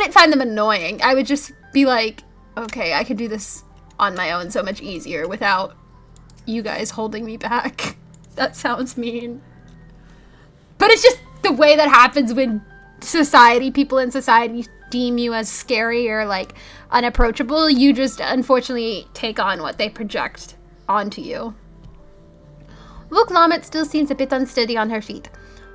wouldn't find them annoying. I would just be like, okay, I could do this on my own so much easier without you guys holding me back. That sounds mean. But it's just the way that happens when people in society deem you as scary or, like, unapproachable. You just, unfortunately, take on what they project onto you. Wook still seems a bit unsteady on her feet.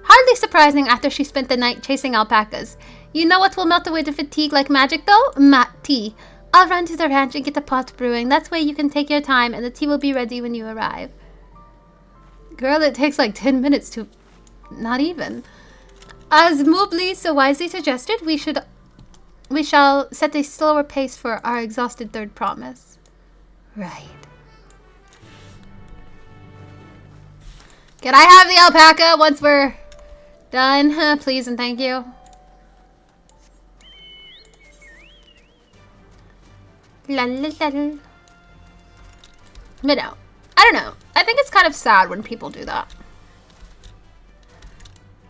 Hardly surprising after she spent the night chasing alpacas. You know what will melt away the fatigue like magic, though? Tea. I'll run to the ranch and get the pot brewing. That's way you can take your time, and the tea will be ready when you arrive. Girl, it takes like 10 minutes to... Not even. As Mobley so wisely suggested, we shall set a slower pace for our exhausted third promise. Right. Can I have the alpaca once we're done? Please and thank you. La la la. But no, I don't know. I think it's kind of sad when people do that.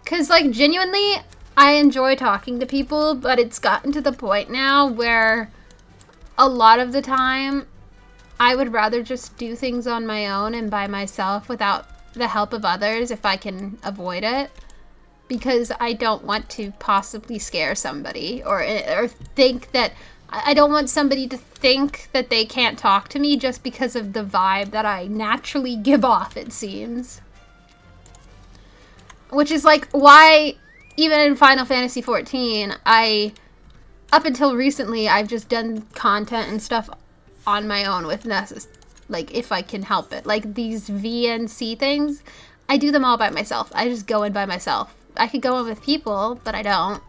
Because, like, genuinely, I enjoy talking to people, but it's gotten to the point now where a lot of the time I would rather just do things on my own and by myself without the help of others if I can avoid it. Because I don't want to possibly scare somebody or think that... I don't want somebody to think that they can't talk to me just because of the vibe that I naturally give off, it seems. Which is, like, why, even in Final Fantasy XIV, up until recently, I've just done content and stuff on my own with like, if I can help it. Like, these VNC things, I do them all by myself. I just go in by myself. I could go in with people, but I don't.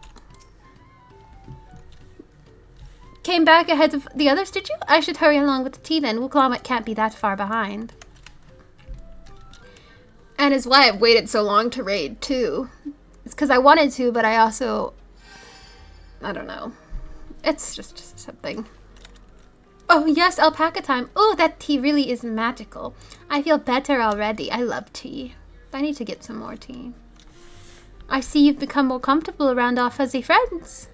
Came back ahead of the others, did you? I should hurry along with the tea then. Wook can't be that far behind. And is why I've waited so long to raid, too. It's because I wanted to, but I also... I don't know. It's just something. Oh, yes, alpaca time. Oh, that tea really is magical. I feel better already. I love tea. I need to get some more tea. I see you've become more comfortable around our fuzzy friends.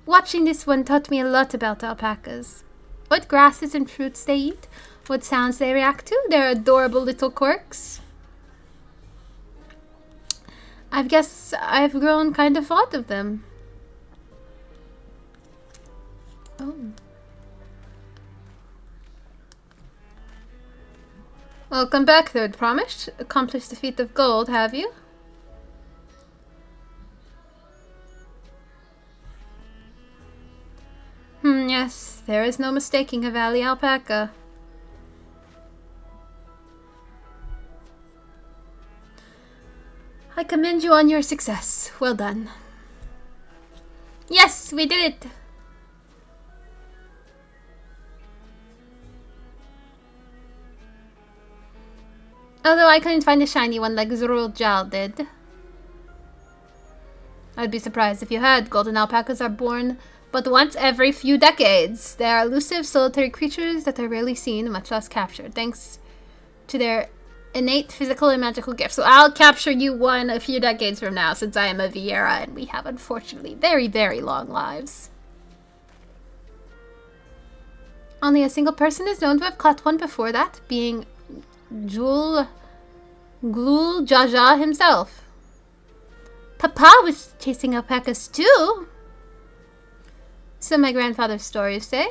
Watching this one taught me a lot about alpacas. What grasses and fruits they eat, what sounds they react to, their adorable little quirks. I guess I've grown kind of fond of them. Oh. Welcome back, Third Promise. Accomplished the feat of gold, have you? Yes, there is no mistaking a valley alpaca. I commend you on your success. Well done. Yes, we did it! Although I couldn't find a shiny one like Zurul Jal did. I'd be surprised if you had. Golden alpacas are born but once every few decades. They are elusive, solitary creatures that are rarely seen, much less captured, thanks to their innate physical and magical gifts. So I'll capture you one a few decades from now, since I am a Viera and we have, unfortunately, very, very long lives. Only a single person is known to have caught one before that, being Glul Jaja himself. Papa was chasing alpacas too. So my grandfather's stories say.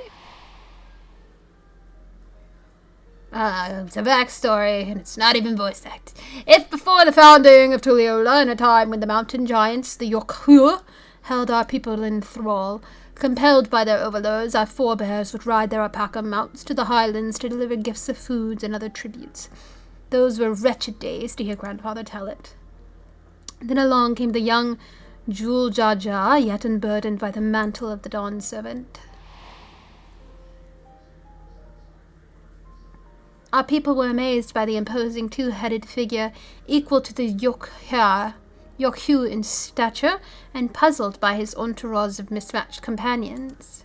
It's a backstory, and it's not even voice act. If before the founding of Tuliyola, in a time when the mountain giants, the Yokhu, held our people in thrall, compelled by their overlords, our forebears would ride their alpaca mounts to the highlands to deliver gifts of foods and other tributes. Those were wretched days, to hear grandfather tell it. Then along came the young Jul Jaja, yet unburdened by the mantle of the Dawn Servant. Our people were amazed by the imposing two-headed figure equal to the Yokhu in stature, and puzzled by his entourage of mismatched companions.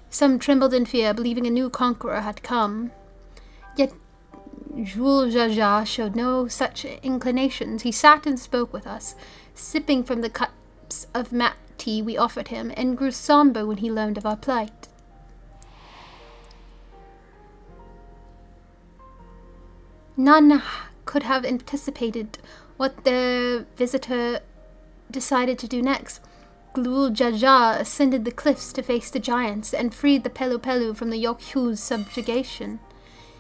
Some trembled in fear, believing a new conqueror had come. Yet Jules Jaja showed no such inclinations. He sat and spoke with us, sipping from the cups of mat tea we offered him, and grew somber when he learned of our plight. None could have anticipated what the visitor decided to do next. Glul Jaja ascended the cliffs to face the giants and freed the Pelu Pelu from the Yokhu's subjugation.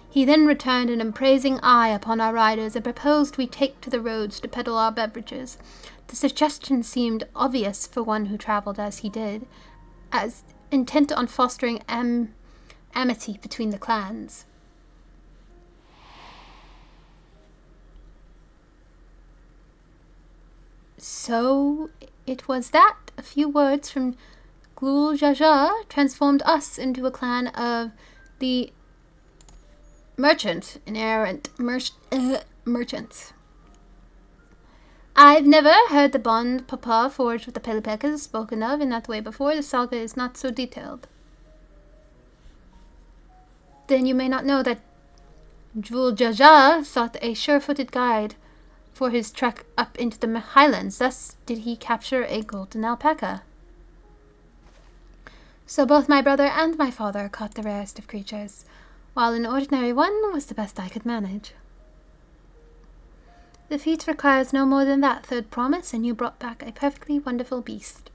He then returned an appraising eye upon our riders and proposed we take to the roads to peddle our beverages. The suggestion seemed obvious for one who travelled as he did, as intent on fostering amity between the clans. So it was that a few words from Glul Jaja transformed us into a clan of the errant merchants. I've never heard the bond Papa forged with the Pelipekas spoken of in that way before. The saga is not so detailed. Then you may not know that Jul Jaja sought a sure-footed guide for his trek up into the highlands. Thus did he capture a golden alpaca. So both my brother and my father caught the rarest of creatures, while an ordinary one was the best I could manage. The feat requires no more than that, third promise, and you brought back a perfectly wonderful beast.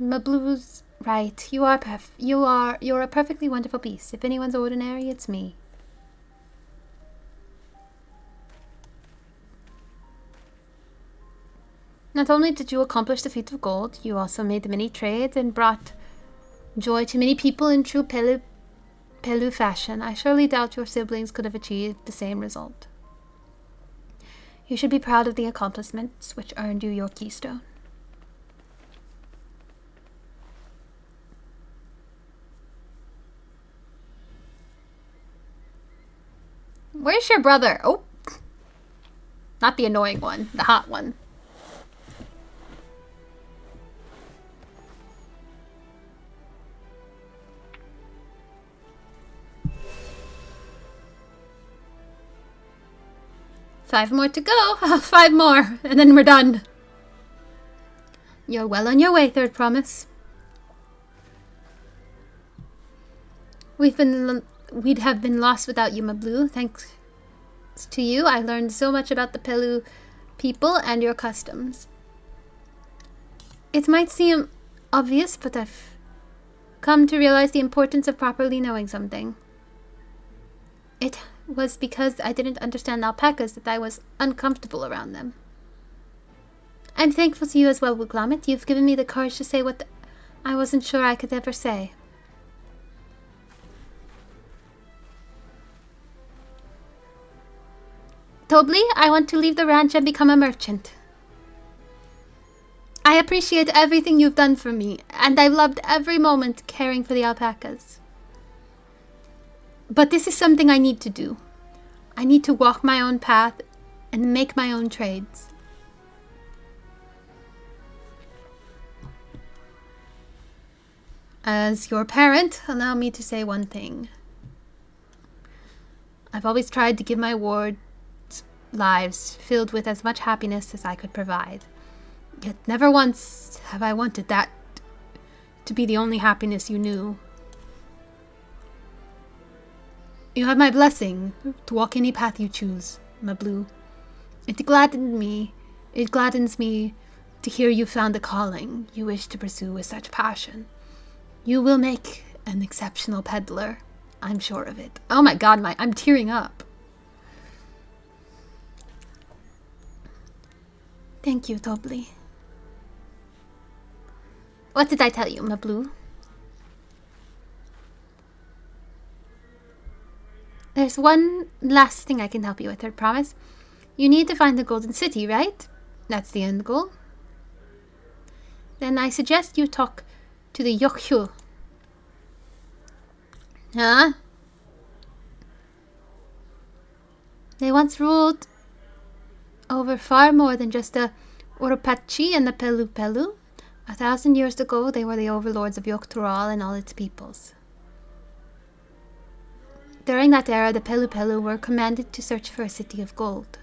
Mablu's right. You're a perfectly wonderful beast. If anyone's ordinary, it's me. Not only did you accomplish the feat of gold, you also made many trades and brought joy to many people in true Pelu fashion. I surely doubt your siblings could have achieved the same result. You should be proud of the accomplishments which earned you your keystone. Where's your brother? Oh, not the annoying one, the hot one. Five more to go. 5 more, and then we're done. You're well on your way, third promise. We'd have been lost without you, Mablu. Thanks to you, I learned so much about the Pelu people and your customs. It might seem obvious, but I've come to realize the importance of properly knowing something. It was because I didn't understand alpacas that I was uncomfortable around them. I'm thankful to you as well, Wuglamit. You've given me the courage to say what I wasn't sure I could ever say. Tobli, I want to leave the ranch and become a merchant. I appreciate everything you've done for me, and I've loved every moment caring for the alpacas. But this is something I need to do. I need to walk my own path and make my own trades. As your parent, allow me to say one thing. I've always tried to give my wards lives filled with as much happiness as I could provide. Yet never once have I wanted that to be the only happiness you knew. You have my blessing to walk any path you choose, Mablu. It gladdens me to hear you found the calling you wish to pursue with such passion. You will make an exceptional peddler, I'm sure of it. Oh my god, I'm tearing up. Thank you, Tobli. What did I tell you, Mablu? There's one last thing I can help you with, I promise. You need to find the Golden City, right? That's the end goal. Then I suggest you talk to the Yokhu. Huh? They once ruled over far more than just the Urupachi and the Pelu Pelu. 1,000 years ago, they were the overlords of Yoktural and all its peoples. During that era, the Pelu Pelu were commanded to search for a city of gold.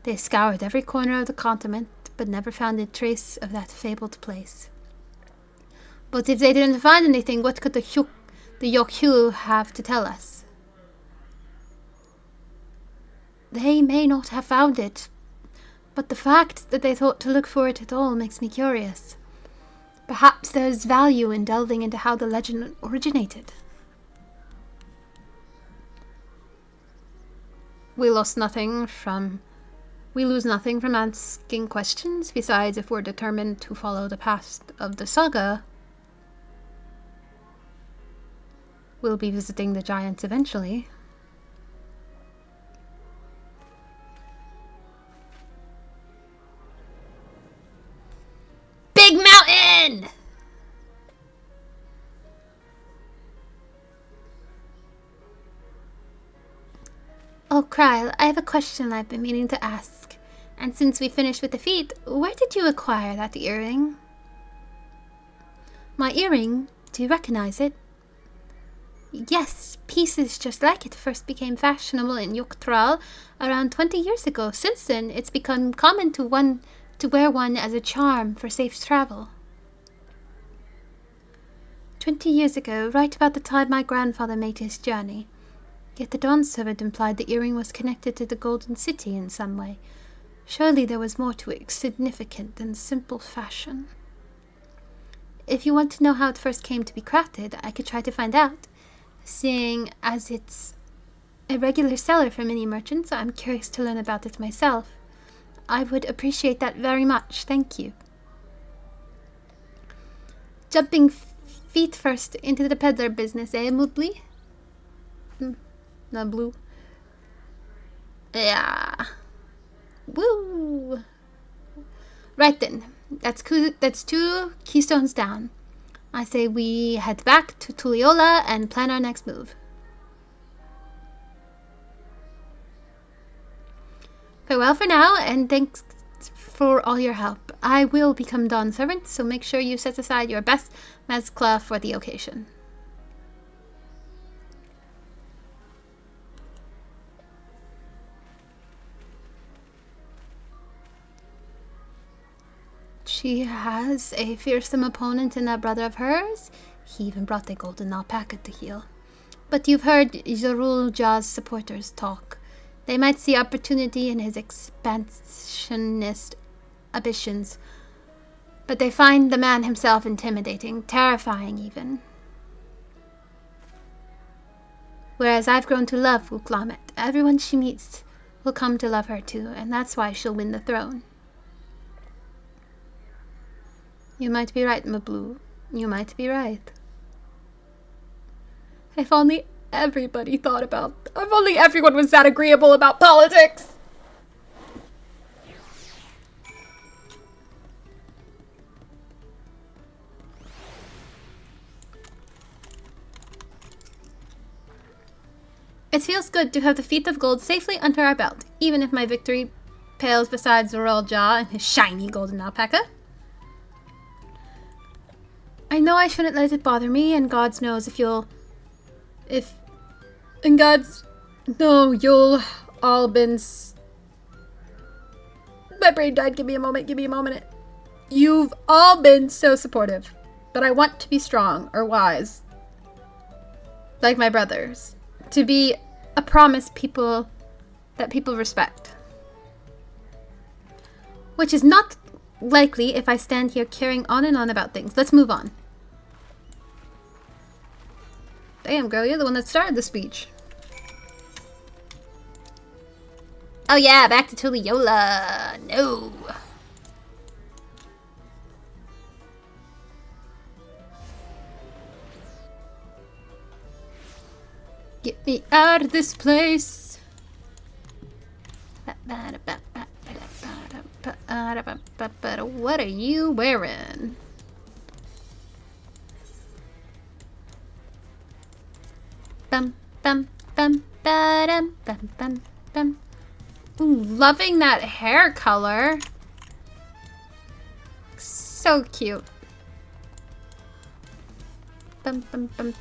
They scoured every corner of the continent, but never found a trace of that fabled place. But if they didn't find anything, what could the Yokhu have to tell us? They may not have found it, but the fact that they thought to look for it at all makes me curious. Perhaps there's value in delving into how the legend originated. We lose nothing from asking questions, besides if we're determined to follow the past of the saga. We'll be visiting the giants eventually. Big mountain! Oh, Kryle, I have a question I've been meaning to ask. And since we finished with the feet, where did you acquire that earring? My earring? Do you recognize it? Yes, pieces just like it first became fashionable in Yoktral around 20 years ago. Since then, it's become common to wear one as a charm for safe travel. 20 years ago, right about the time my grandfather made his journey. Yet the Dawn Servant implied the earring was connected to the Golden City in some way. Surely there was more to it significant than simple fashion. If you want to know how it first came to be crafted, I could try to find out. Seeing as it's a regular seller for many merchants, I'm curious to learn about it myself. I would appreciate that very much, thank you. Jumping feet first into the peddler business, eh, Moobly? Not blue. Yeah. Woo! Right then, that's 2 keystones down. I say we head back to Tuliola and plan our next move. Farewell for now, and thanks for all your help. I will become Dawn Servant, so make sure you set aside your best mezcla for the occasion. She has a fearsome opponent in that brother of hers. He even brought a golden alpaca to heal. But you've heard Zorul Jah's supporters talk. They might see opportunity in his expansionist ambitions, but they find the man himself intimidating, terrifying even. Whereas I've grown to love Wuklamet. Everyone she meets will come to love her too, and that's why she'll win the throne. You might be right, Mablu. You might be right. If only everyone was that agreeable about politics! It feels good to have the feet of gold safely under our belt, even if my victory pales beside Zorul Jah and his shiny golden alpaca. I know I shouldn't let it bother me, and God knows you'll all been... My brain died, give me a moment. You've all been so supportive, but I want to be strong or wise, like my brothers, to be a promise that people respect. Which is not likely if I stand here carrying on and on about things. Let's move on. Damn, girl, you're the one that started the speech. Oh yeah, back to Tuliola. No. Get me out of this place. What are you wearing? Bum bum bum ba-dum bum bum bum. Ooh, loving that hair color. So cute. Bum bum bum